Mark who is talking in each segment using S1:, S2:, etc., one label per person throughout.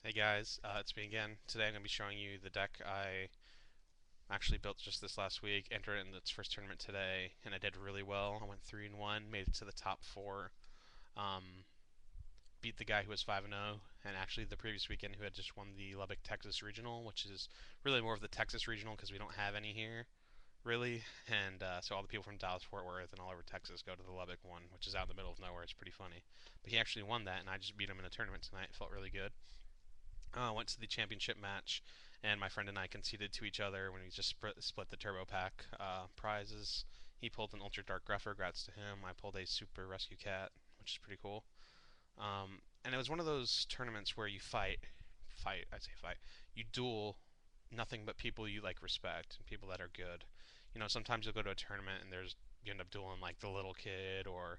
S1: Hey guys, it's me again. Today I'm going to be showing you the deck I actually built just this last week, entered it in its first tournament today, and I did really well. I went 3-1, made it to the top 4, um, beat the guy who was 5-0, and actually the previous weekend who had just won the Lubbock, Texas Regional, which is really more of the Texas Regional because we don't have any here, really. And so all the people from Dallas, Fort Worth, and all over Texas go to the Lubbock one, which is out in the middle of nowhere. It's pretty funny. But he actually won that, and I just beat him in a tournament tonight. It felt really good. Went to the championship match, and my friend and I conceded to each other when we just split the turbo pack prizes. He pulled an ultra dark gruffer, grats to him. I pulled a super rescue cat, which is pretty cool. And it was one of those tournaments where you I say fight, you duel nothing but people you like respect and people that are good. You know, sometimes you'll go to a tournament and you end up dueling like the little kid or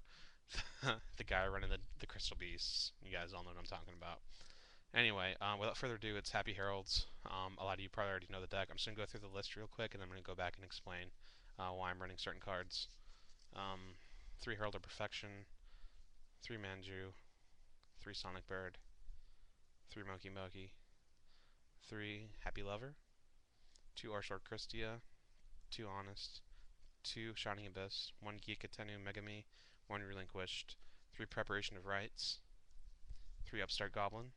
S1: the guy running the crystal beasts. You guys all know what I'm talking about. Anyway, without further ado, it's Happy Heralds. A lot of you probably already know the deck. I'm just going to go through the list real quick, and then I'm going to go back and explain why I'm running certain cards. 3 Herald of Perfection, 3 Manju, 3 Sonic Bird, 3 Mokey, 3 Happy Lover, 2 Archlord Kristyta, 2 Honest, 2 Shining Abyss, 1 Gyakutenno Megami, 1 Relinquished, 3 Preparation of Rites, 3 Upstart Goblin,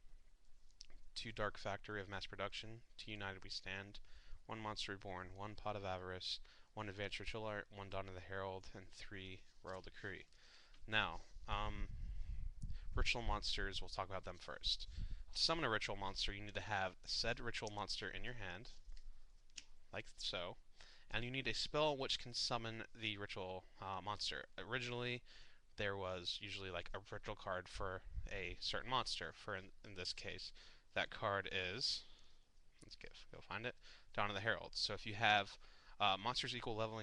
S1: 2 Dark Factory of Mass Production, 2 United We Stand, 1 Monster Reborn, 1 Pot of Avarice, 1 Advanced Ritual Art, 1 Dawn of the Herald, and 3 Royal Decree. Now, ritual monsters, we'll talk about them first. To summon a ritual monster, you need to have said ritual monster in your hand, like so, and you need a spell which can summon the ritual monster. Originally, there was usually like a ritual card for a certain monster. In this case, that card is, go find it, Dawn of the Heralds. So if you have monsters equal level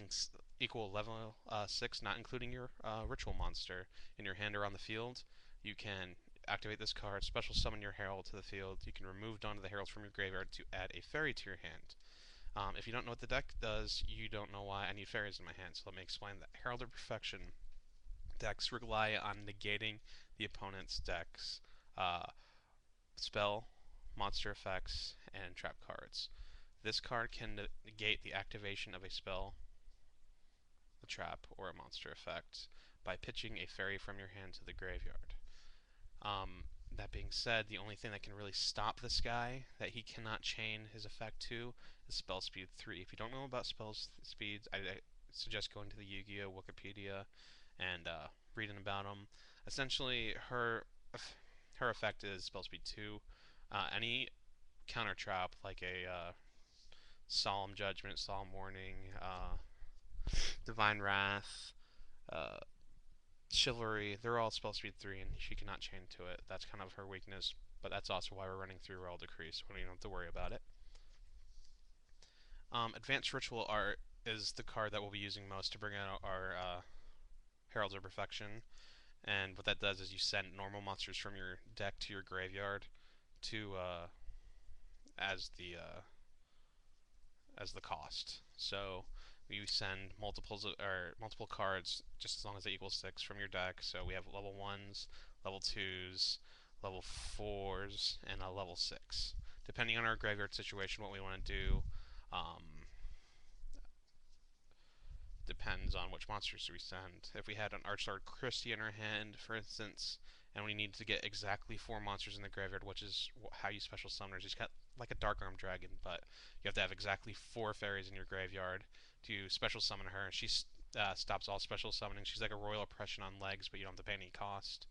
S1: 6, not including your ritual monster, in your hand or on the field, you can activate this card, special summon your herald to the field. You can remove Dawn of the Heralds from your graveyard to add a fairy to your hand. If you don't know what the deck does, you don't know why I need fairies in my hand. So let me explain that. Herald of Perfection decks rely on negating the opponent's deck's uh, spell, monster effects, and trap cards. This card can negate the activation of a spell, a trap, or a monster effect by pitching a fairy from your hand to the graveyard. That being said, the only thing that can really stop this guy that he cannot chain his effect to is spell speed 3. If you don't know about spell speeds, I suggest going to the Yu-Gi-Oh! Wikipedia and reading about them. Essentially, her effect is spell speed 2. Any counter trap like a solemn judgment, solemn warning, divine wrath, uh, chivalry, they're all spell speed 3 and she cannot chain to it. That's kind of her weakness, but that's also why we're running through Royal Decree, so we don't have to worry about it. Advanced Ritual Art is the card that we'll be using most to bring out our Heralds of Perfection. And what that does is you send normal monsters from your deck to your graveyard to as the cost. So you send multiple cards just as long as they equal 6 from your deck. So we have level 1s, level 2s, level 4s, and a level 6. Depending on our graveyard situation, what we want to do depends on which monsters we send. If we had an Archlord Kristyta in our hand, for instance, and we need to get exactly 4 monsters in the graveyard, which is how you special summoners. He's got like a Dark Arm Dragon, but you have to have exactly 4 fairies in your graveyard to special summon her. She stops all special summoning. She's like a Royal Oppression on legs, but you don't have to pay any cost.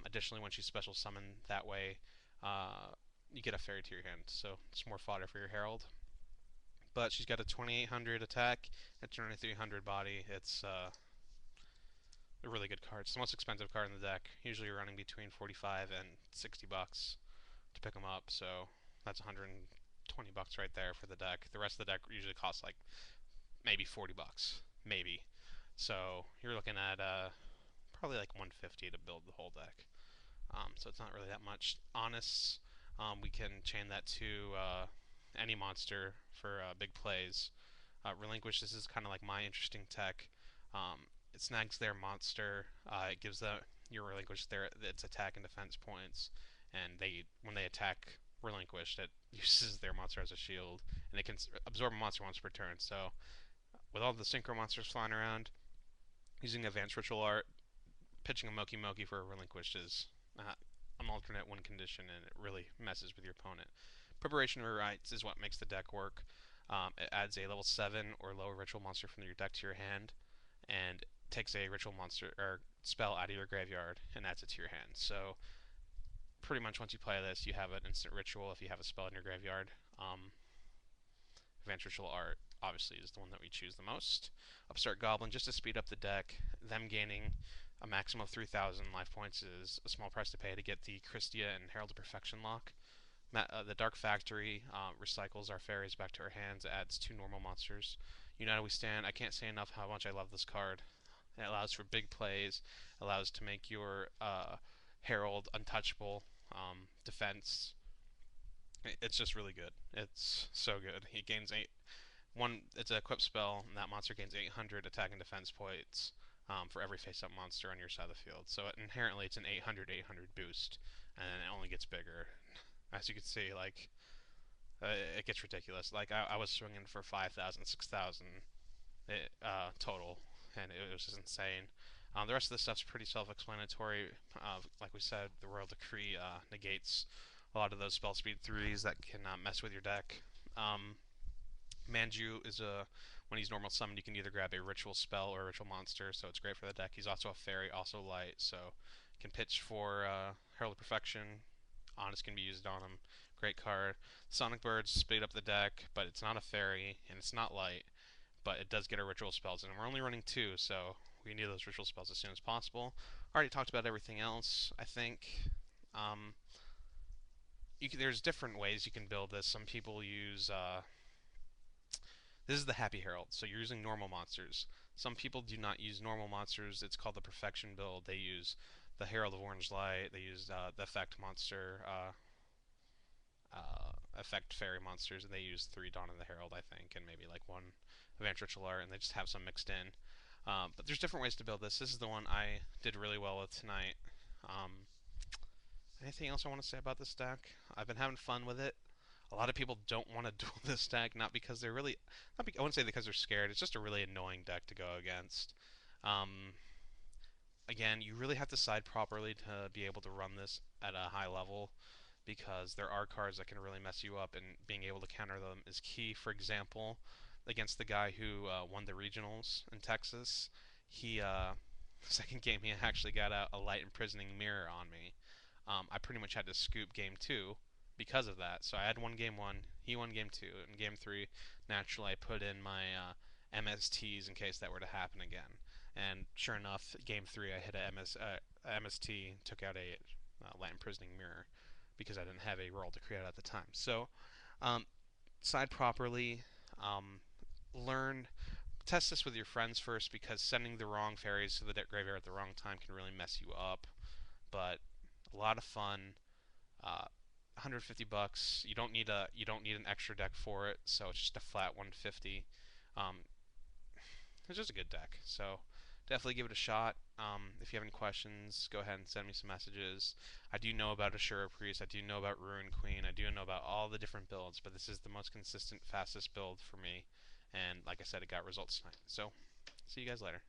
S1: Additionally, when she's special summoned that way, you get a fairy to your hand, so it's more fodder for your Herald. But she's got a 2800 attack, a 2300 body. It's a really good card. It's the most expensive card in the deck. Usually you're running between 45 and 60 bucks to pick them up, so that's 120 bucks right there for the deck. The rest of the deck usually costs like maybe 40 bucks, maybe. So you're looking at probably like 150 to build the whole deck. So it's not really that much. Honest, we can chain that to any monster for big plays. Relinquished, this is kind of like my interesting tech. It snags their monster. It gives your Relinquished its attack and defense points, and when they attack Relinquished. It uses their monster as a shield, and it can absorb a monster once per turn. So with all the synchro monsters flying around, using advanced ritual art, pitching a Mokey for a Relinquished is an alternate win condition, and it really messes with your opponent. Preparation of Rites is what makes the deck work. It adds a level 7 or lower ritual monster from your deck to your hand, and takes a ritual monster or spell out of your graveyard and adds it to your hand. So pretty much once you play this, you have an instant ritual if you have a spell in your graveyard. Advanced Ritual Art obviously is the one that we choose the most. Upstart Goblin, just to speed up the deck. Them gaining a maximum of 3,000 life points is a small price to pay to get the Kristyta and Herald of Perfection lock. The Dark Factory recycles our fairies back to our hands, adds 2 normal monsters. United We Stand, I can't say enough how much I love this card. It allows for big plays, allows to make your Herald untouchable, defense. It's just really good. It's so good. He gains it's an equip spell, and that monster gains 800 attack and defense points for every face-up monster on your side of the field. So inherently, it's an 800 boost, and it only gets bigger. As you can see, like, it gets ridiculous. Like, I was swinging for 5,000, 6,000 total, and it was just insane. The rest of the stuff's pretty self-explanatory. Like we said, the Royal Decree negates a lot of those spell speed 3s that can mess with your deck. Manju is when he's normal summoned, you can either grab a ritual spell or a ritual monster, so it's great for the deck. He's also a fairy, also light, so can pitch for Herald of Perfection. Honest can be used on him. Great card. Sonic Birds speed up the deck, but it's not a fairy and it's not light, but it does get our ritual spells, and we're only running 2, so we need those ritual spells as soon as possible. Already talked about everything else, I think. There's different ways you can build this. Some people use this is the Happy Herald, so you're using normal monsters. Some people do not use normal monsters. It's called the Perfection build. They use the Herald of Orange Light. They use the Effect monster, Effect Fairy monsters, and they use 3 Dawn of the Herald, I think, and maybe like 1 Advanced Ritual Art, and they just have some mixed in. But there's different ways to build this. This is the one I did really well with tonight. Anything else I want to say about this deck? I've been having fun with it. A lot of people don't want to duel this deck, not because they're really, I wouldn't say because they're scared. It's just a really annoying deck to go against. Again, you really have to side properly to be able to run this at a high level, because there are cards that can really mess you up, and being able to counter them is key. For example, against the guy who won the regionals in Texas, he second game he actually got a light imprisoning mirror on me. I pretty much had to scoop game 2 because of that. So I had won game 1, he won game 2, and game 3, naturally I put in my MSTs in case that were to happen again. And sure enough, game 3 I hit a MST, took out a light imprisoning mirror because I didn't have a roll to create at the time. So side properly, learn, test this with your friends first, because sending the wrong fairies to the graveyard at the wrong time can really mess you up. But a lot of fun. 150 bucks. You don't need an extra deck for it, so it's just a flat 150. It's just a good deck, so definitely give it a shot. If you have any questions, go ahead and send me some messages. I do know about Ashura Priest, I do know about Ruin Queen, I do know about all the different builds, but this is the most consistent, fastest build for me, and like I said, it got results tonight. So, see you guys later.